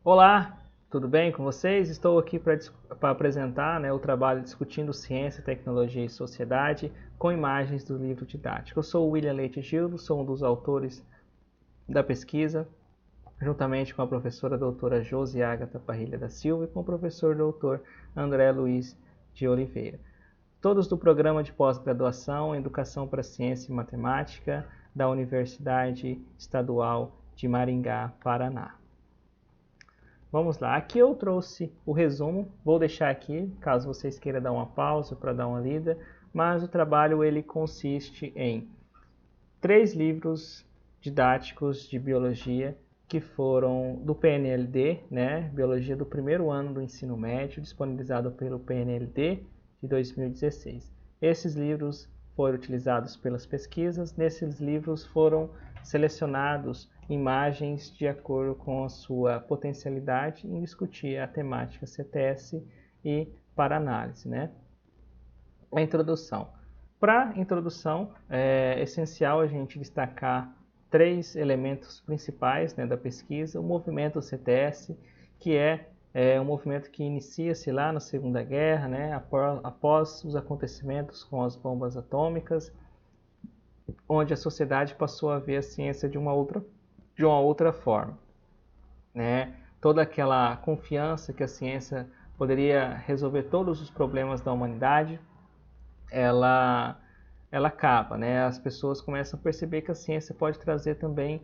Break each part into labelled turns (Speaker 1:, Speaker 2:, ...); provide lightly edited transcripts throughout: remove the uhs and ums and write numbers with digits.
Speaker 1: Olá, tudo bem com vocês? Estou aqui para apresentar o trabalho Discutindo Ciência, Tecnologia e Sociedade com imagens do livro didático. Eu sou o William Leite Gildo, sou um dos autores da pesquisa, juntamente com a professora doutora Josi Ágata Parrilha da Silva e com o professor doutor André Luiz de Oliveira. Todos do programa de pós-graduação em Educação para Ciência e Matemática da Universidade Estadual de Maringá, Paraná. Vamos lá, aqui eu trouxe o resumo, vou deixar aqui, caso vocês queiram dar uma pausa para dar uma lida, mas o trabalho ele consiste em 3 livros didáticos de biologia que foram do PNLD, Biologia do primeiro ano do ensino médio, disponibilizado pelo PNLD de 2016. Esses livros foram utilizados pelas pesquisas, nesses livros foram selecionados imagens de acordo com a sua potencialidade em discutir a temática CTS e para análise. A introdução. Para a introdução, é essencial a gente destacar 3 elementos principais da pesquisa. O movimento CTS, que é um movimento que inicia-se lá na Segunda Guerra, após os acontecimentos com as bombas atômicas, onde a sociedade passou a ver a ciência de uma outra forma. Toda aquela confiança que a ciência poderia resolver todos os problemas da humanidade, ela acaba. As pessoas começam a perceber que a ciência pode trazer também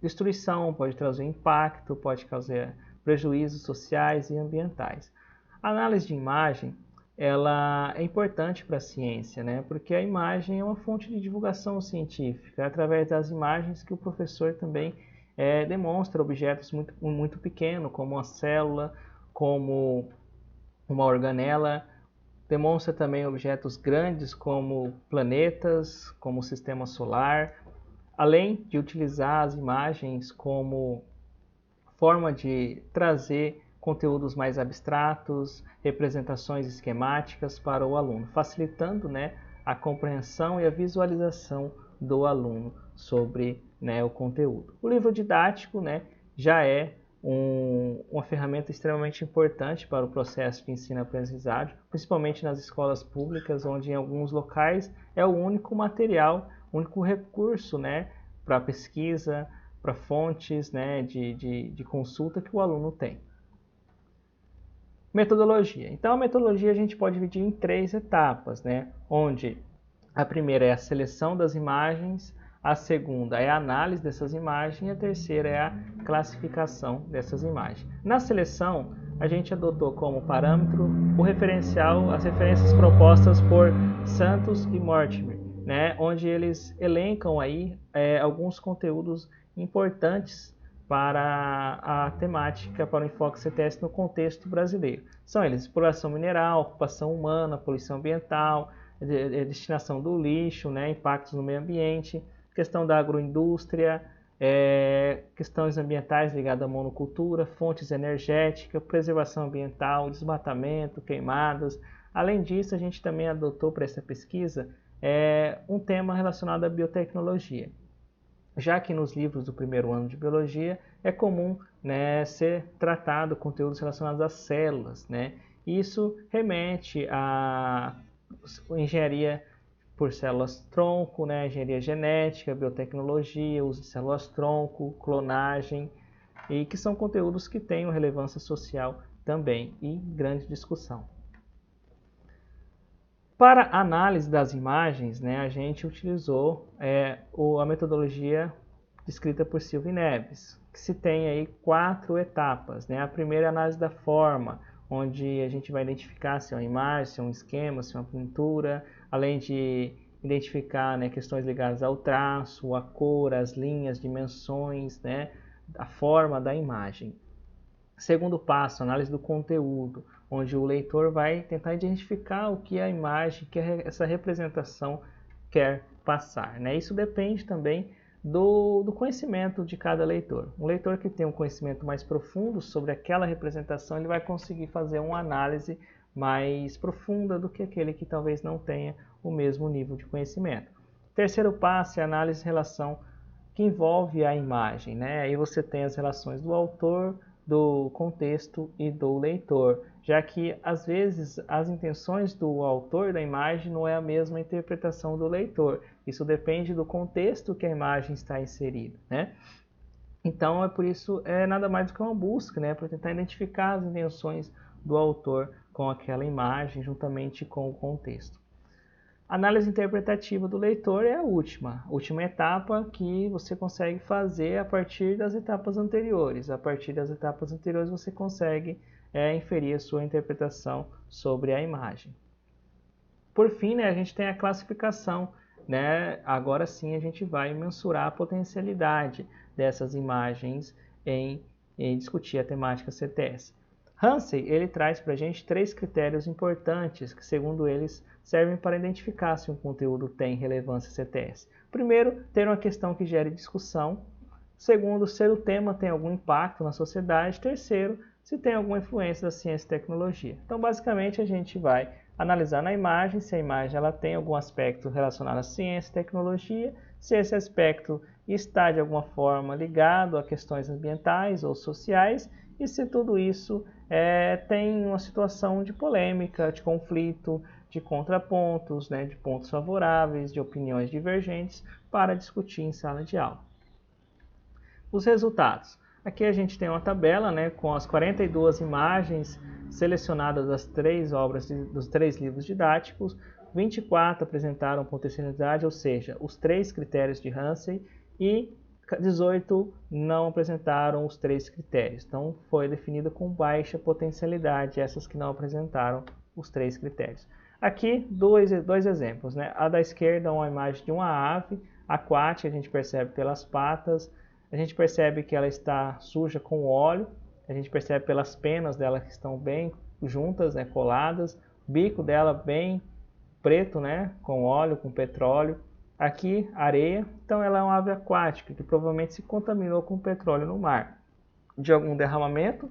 Speaker 1: destruição, pode trazer impacto, pode causar prejuízos sociais e ambientais. A análise de imagem ela é importante para a ciência, porque a imagem é uma fonte de divulgação científica. É através das imagens que o professor também demonstra objetos muito pequenos, como uma célula, como uma organela. Demonstra também objetos grandes, como planetas, como o sistema solar. Além de utilizar as imagens como forma de trazer conteúdos mais abstratos, representações esquemáticas para o aluno, facilitando a compreensão e a visualização do aluno sobre o conteúdo. O livro didático já é uma ferramenta extremamente importante para o processo de ensino-aprendizagem, principalmente nas escolas públicas, onde em alguns locais é o único material, o único recurso para pesquisa, para fontes de consulta que o aluno tem. Metodologia. Então, a metodologia a gente pode dividir em 3 etapas, onde a primeira é a seleção das imagens, a segunda é a análise dessas imagens e a terceira é a classificação dessas imagens. Na seleção, a gente adotou como parâmetro o referencial, as referências propostas por Santos e Mortimer, onde eles elencam aí alguns conteúdos importantes para a temática, para o enfoque CTS no contexto brasileiro. São eles: exploração mineral, ocupação humana, poluição ambiental, destinação do lixo, impactos no meio ambiente, questão da agroindústria, questões ambientais ligadas à monocultura, fontes energéticas, preservação ambiental, desmatamento, queimadas. Além disso, a gente também adotou para essa pesquisa um tema relacionado à biotecnologia, já que nos livros do primeiro ano de biologia é comum ser tratado conteúdos relacionados às células. Isso remete à engenharia por células-tronco, engenharia genética, biotecnologia, uso de células-tronco, clonagem, e que são conteúdos que têm uma relevância social também e grande discussão. Para a análise das imagens, a gente utilizou a metodologia descrita por Silva e Neves, que se tem aí 4 etapas. A primeira é a análise da forma, onde a gente vai identificar se é uma imagem, se é um esquema, se é uma pintura, além de identificar questões ligadas ao traço, a cor, as linhas, dimensões, a forma da imagem. Segundo passo, análise do conteúdo, onde o leitor vai tentar identificar o que a imagem, que essa representação quer passar. Isso depende também do conhecimento de cada leitor. Um leitor que tem um conhecimento mais profundo sobre aquela representação, ele vai conseguir fazer uma análise mais profunda do que aquele que talvez não tenha o mesmo nível de conhecimento. Terceiro passo é a análise de relação que envolve a imagem. Aí você tem as relações do autor, do contexto e do leitor, já que às vezes as intenções do autor da imagem não é a mesma interpretação do leitor. Isso depende do contexto que a imagem está inserida, né? Então, é por isso, é nada mais do que uma busca, né, para tentar identificar as intenções do autor com aquela imagem, juntamente com o contexto. A análise interpretativa do leitor é a última etapa que você consegue fazer a partir das etapas anteriores. A partir das etapas anteriores, você consegue inferir a sua interpretação sobre a imagem. Por fim, né, a gente tem a classificação. Né? Agora sim, a gente vai mensurar a potencialidade dessas imagens em discutir a temática CTS. Hansen, ele traz para a gente 3 critérios importantes que, segundo eles, servem para identificar se um conteúdo tem relevância CTS. Primeiro, ter uma questão que gere discussão. Segundo, se o tema tem algum impacto na sociedade. Terceiro, se tem alguma influência da ciência e tecnologia. Então, basicamente, a gente vai analisar na imagem se a imagem ela tem algum aspecto relacionado à ciência e tecnologia, se esse aspecto está de alguma forma ligado a questões ambientais ou sociais e se tudo isso tem uma situação de polêmica, de conflito, de contrapontos, né, de pontos favoráveis, de opiniões divergentes para discutir em sala de aula. Os resultados. Aqui a gente tem uma tabela, né, com as 42 imagens selecionadas das 3 obras, dos 3 livros didáticos. 24 apresentaram potencialidade, ou seja, os 3 critérios de Hansen, e 18 não apresentaram os 3 critérios. Então, foi definida com baixa potencialidade essas que não apresentaram os 3 critérios. Aqui, dois exemplos. Né? A da esquerda é uma imagem de uma ave aquática, a gente percebe pelas patas. A gente percebe que ela está suja com óleo, a gente percebe pelas penas dela que estão bem juntas, né, coladas, o bico dela bem preto, né, com óleo, com petróleo. Aqui, areia, então ela é uma ave aquática que provavelmente se contaminou com petróleo no mar. De algum derramamento,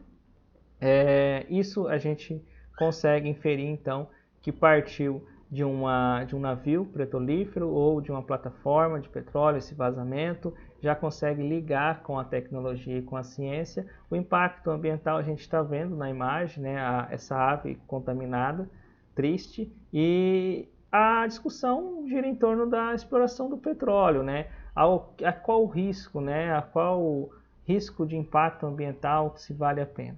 Speaker 1: isso a gente consegue inferir então que partiu de um navio petrolífero ou de uma plataforma de petróleo, esse vazamento, já consegue ligar com a tecnologia e com a ciência. O impacto ambiental a gente está vendo na imagem, né? Essa ave contaminada, triste, e a discussão gira em torno da exploração do petróleo, né? A qual risco, né? A qual risco de impacto ambiental se vale a pena,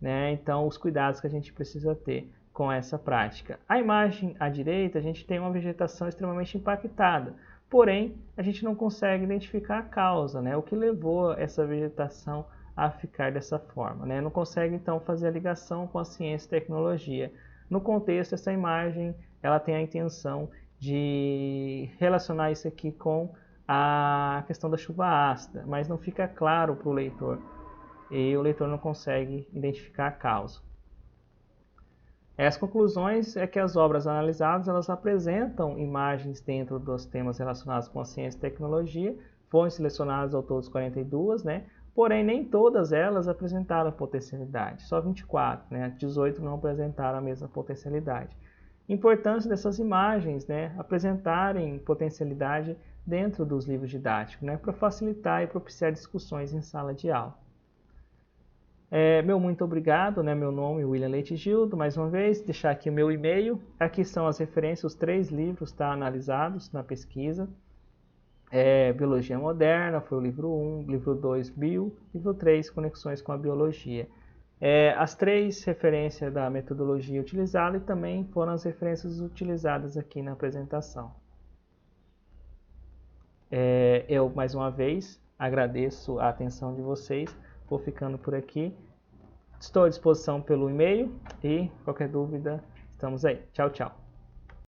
Speaker 1: né? Então, os cuidados que a gente precisa ter com essa prática. A imagem à direita, a gente tem uma vegetação extremamente impactada, porém, a gente não consegue identificar a causa, né? O que levou essa vegetação a ficar dessa forma, né? Não consegue, então, fazer a ligação com a ciência e tecnologia. No contexto, essa imagem, ela tem a intenção de relacionar isso aqui com a questão da chuva ácida, mas não fica claro para o leitor, e o leitor não consegue identificar a causa. As conclusões é que as obras analisadas elas apresentam imagens dentro dos temas relacionados com a ciência e tecnologia. Foram selecionadas ao todo 42, né? Porém, nem todas elas apresentaram potencialidade, só 24, né? 18 não apresentaram a mesma potencialidade. Importância dessas imagens, né? Apresentarem potencialidade dentro dos livros didáticos, né? Para facilitar e propiciar discussões em sala de aula. Meu muito obrigado, né? Meu nome é William Leite Gildo, mais uma vez, deixar aqui o meu e-mail. Aqui são as referências, os 3 livros analisados na pesquisa. Biologia Moderna, foi o livro 1, livro 2, Bio, livro 3, Conexões com a Biologia. As 3 referências da metodologia utilizada e também foram as referências utilizadas aqui na apresentação. Eu, mais uma vez, agradeço a atenção de vocês. Vou ficando por aqui. Estou à disposição pelo e-mail e qualquer dúvida, estamos aí. Tchau, tchau.